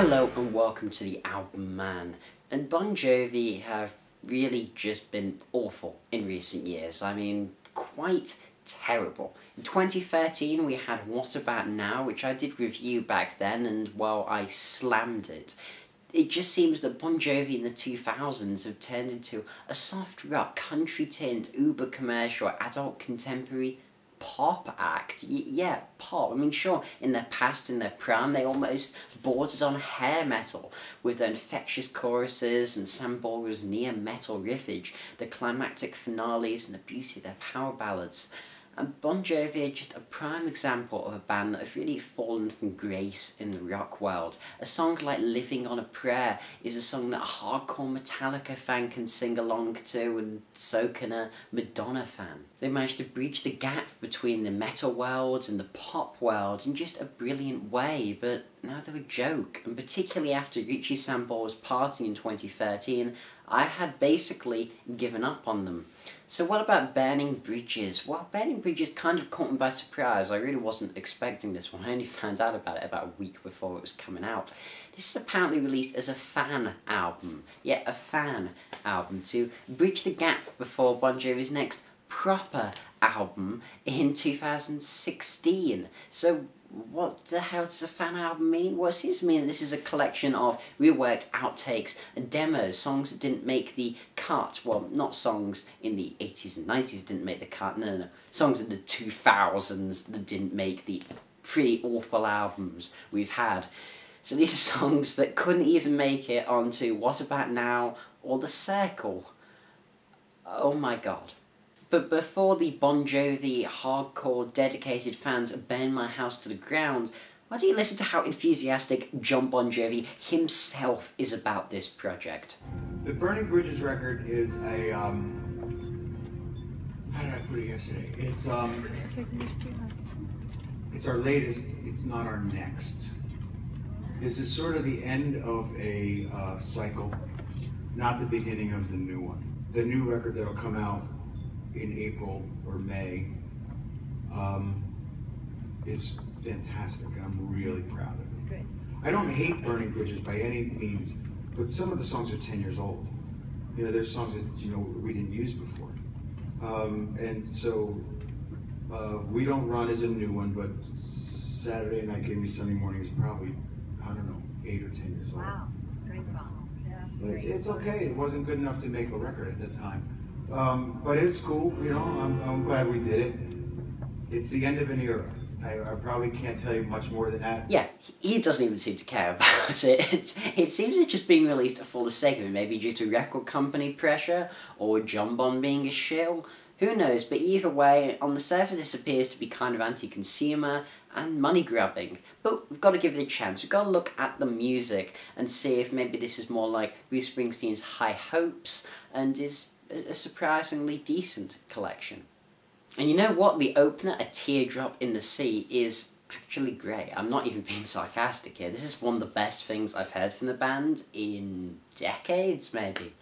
Hello and welcome to TheAIbumMan. And Bon Jovi have really just been awful in recent years. I mean, quite terrible. In 2013 we had What About Now, which I did review back then, and well, I slammed it. It just seems that Bon Jovi in the 2000s have turned into a soft rock, country-tinged, uber-commercial, adult contemporary pop act. Yeah, pop. I mean, sure, in their past, in their prime, they almost bordered on hair metal, with their infectious choruses and Sam Borger's near-metal riffage, the climactic finales and the beauty of their power ballads. And Bon Jovi are just a prime example of a band that have really fallen from grace in the rock world. A song like Living on a Prayer is a song that a hardcore Metallica fan can sing along to, and so can a Madonna fan. They managed to bridge the gap between the metal world and the pop world in just a brilliant way, but now they're a joke. And particularly after Richie Sambore's party in 2013, I had basically given up on them. So what about Burning Bridges? Well, Burning Bridges kind of caught me by surprise. I really wasn't expecting this one. I only found out about it about a week before it was coming out. This is apparently released as a fan album. Yeah, a fan album to bridge the gap before Bon Jovi's next proper album in 2016. So what the hell does a fan album mean? Well, it seems to me that this is a collection of reworked outtakes and demos, songs that didn't make the cut. Well, not songs in the 80s and 90s didn't make the cut, no. Songs in the 2000s that didn't make the pretty awful albums we've had. So these are songs that couldn't even make it onto What About Now or The Circle. Oh my god. But before the Bon Jovi hardcore dedicated fans burn my house to the ground, why don't you listen to how enthusiastic Jon Bon Jovi himself is about this project? The Burning Bridges record is a, how did I put it yesterday? It's our latest, it's not our next. This is sort of the end of a cycle, not the beginning of the new one. The new record that'll come out in April or May is fantastic. I'm really proud of it. Great. I don't hate Burning Bridges by any means, but some of the songs are 10 years old. You know, there's songs that, you know, we didn't use before. And so We Don't Run is a new one, but Saturday Night Gave Me Sunday Morning is probably, I don't know, 8 or 10 years old. Wow, great song. Yeah. But it's okay. It wasn't good enough to make a record at that time. But it's cool, you know, I'm glad we did it. It's the end of an era. I probably can't tell you much more than that. Yeah, he doesn't even seem to care about it. It seems it's just being released for the sake of it, maybe due to record company pressure, or Jon Bon being a shill. Who knows, but either way, on the surface this appears to be kind of anti-consumer and money-grubbing. But we've got to give it a chance. We've got to look at the music and see if maybe this is more like Bruce Springsteen's High Hopes, and is a surprisingly decent collection. And you know what? The opener, A Teardrop in the Sea, is actually great. I'm not even being sarcastic here. This is one of the best things I've heard from the band in decades, maybe.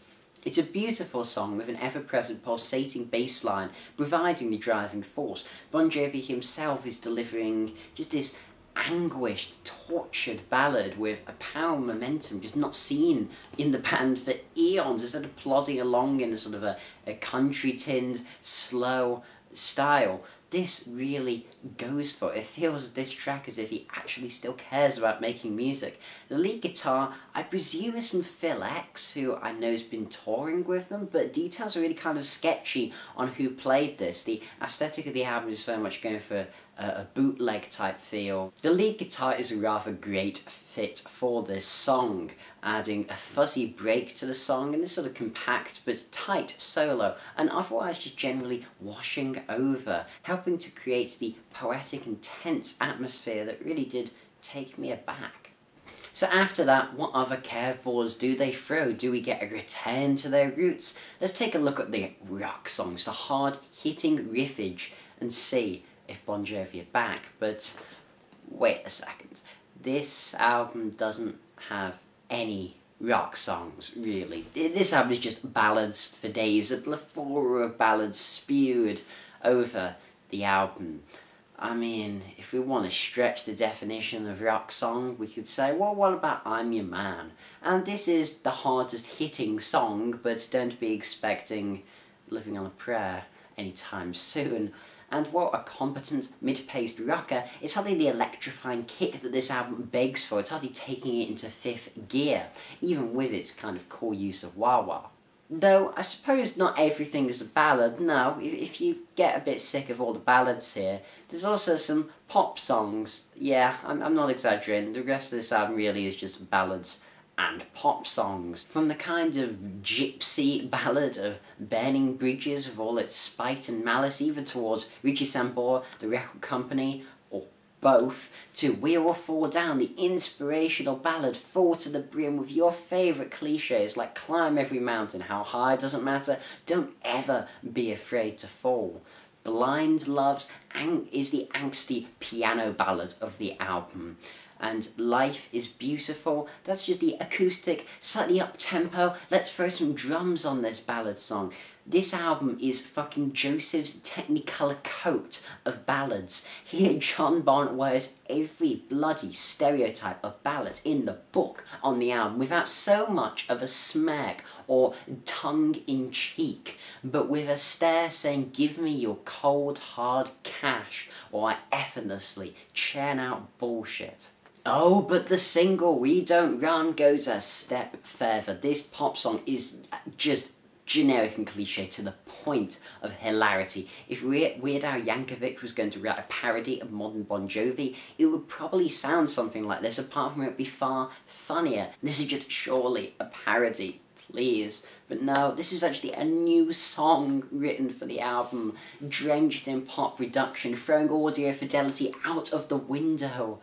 It's a beautiful song with an ever-present pulsating bass line providing the driving force. Bon Jovi himself is delivering just this anguished, tortured ballad with a power and momentum just not seen in the band for eons, instead of plodding along in a sort of a country-tinned, slow style. This really goes for it. It feels this track as if he actually still cares about making music. The lead guitar, I presume, is from Phil X, who I know has been touring with them, but details are really kind of sketchy on who played this. The aesthetic of the album is very much going for a bootleg type feel. The lead guitar is a rather great fit for this song, adding a fuzzy break to the song and this sort of compact but tight solo, and otherwise just generally washing over, helping to create the poetic and tense atmosphere that really did take me aback. So after that, what other curveballs do they throw? Do we get a return to their roots? Let's take a look at the rock songs, the hard-hitting riffage, and see if Bon Jovi are back. But wait a second, this album doesn't have any rock songs, really. This album is just ballads for days, a plethora of ballads spewed over the album. I mean, if we want to stretch the definition of rock song, we could say, well, what about I'm Your Man? And this is the hardest hitting song, but don't be expecting Living on a Prayer anytime soon. And what a competent, mid-paced rocker, it's hardly the electrifying kick that this album begs for, it's hardly taking it into fifth gear, even with its kind of core use of wah-wah. Though, I suppose not everything is a ballad. No, if you get a bit sick of all the ballads here, there's also some pop songs. Yeah, I'm not exaggerating, the rest of this album really is just ballads and pop songs. From the kind of gypsy ballad of Burning Bridges with all its spite and malice, even towards Richie Sambora, the record company, or both, to We All Fall Down, the inspirational ballad full to the brim with your favourite cliches like climb every mountain, how high doesn't matter, don't ever be afraid to fall. Blind Loves is the angsty piano ballad of the album. And Life is Beautiful, that's just the acoustic, slightly up-tempo, let's throw some drums on this ballad song. This album is fucking Joseph's Technicolor coat of ballads. Here John Bon wears every bloody stereotype of ballad in the book on the album without so much of a smirk or tongue-in-cheek, but with a stare saying, give me your cold hard cash or I effortlessly churn out bullshit. Oh, but the single We Don't Run goes a step further. This pop song is just generic and cliche to the point of hilarity. If Weird Al Yankovic was going to write a parody of modern Bon Jovi, it would probably sound something like this, apart from it would be far funnier. This is just surely a parody, please. But no, this is actually a new song written for the album, drenched in pop reduction, throwing audio fidelity out of the window.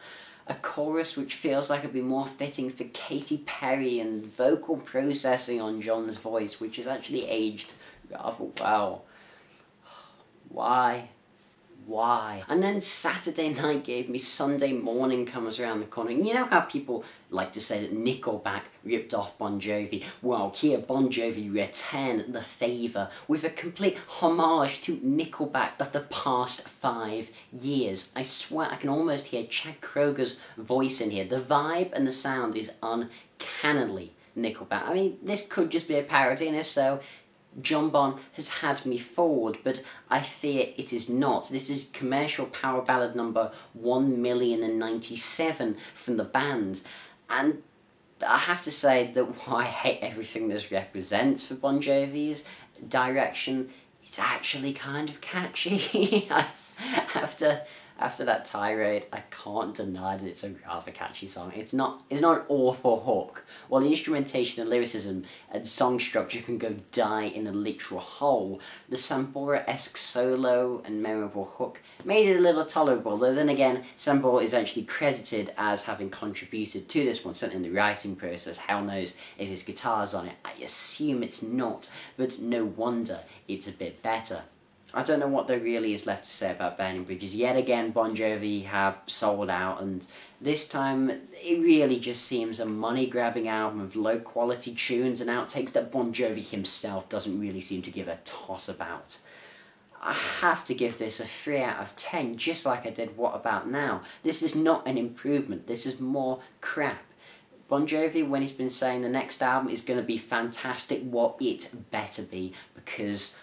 A chorus which feels like it'd be more fitting for Katy Perry and vocal processing on John's voice, which is actually aged rather well. Why? Why? And then Saturday night gave me Sunday morning comes around the corner. And you know how people like to say that Nickelback ripped off Bon Jovi? Well, here Bon Jovi return the favour with a complete homage to Nickelback of the past 5 years. I swear I can almost hear Chad Kroger's voice in here. The vibe and the sound is uncannily Nickelback. I mean, this could just be a parody, and if so, John Bon has had me fooled, but I fear it is not. This is commercial power ballad number 1,097,000 from the band, and I have to say that while I hate everything this represents for Bon Jovi's direction, it's actually kind of catchy. After that tirade, I can't deny that it's a rather catchy song. It's not an awful hook. While the instrumentation and lyricism and song structure can go die in a literal hole, the Sambora-esque solo and memorable hook made it a little tolerable, though then again, Sambora is actually credited as having contributed to this one, certainly in the writing process. Hell knows if his guitar's on it. I assume it's not, but no wonder it's a bit better. I don't know what there really is left to say about Burning Bridges. Yet again, Bon Jovi have sold out, and this time it really just seems a money-grabbing album of low-quality tunes and outtakes that Bon Jovi himself doesn't really seem to give a toss about. I have to give this a 3 out of 10, just like I did What About Now. This is not an improvement, this is more crap. Bon Jovi, when he's been saying the next album is going to be fantastic, well, it better be, because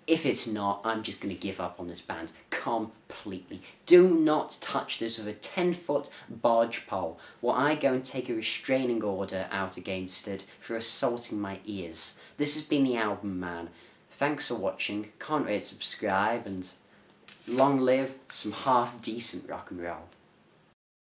if it's not, I'm just going to give up on this band completely. Do not touch this with a 10-foot barge pole, while I go and take a restraining order out against it for assaulting my ears. This has been The Album Man. Thanks for watching, can't wait to subscribe, and long live some half-decent rock and roll.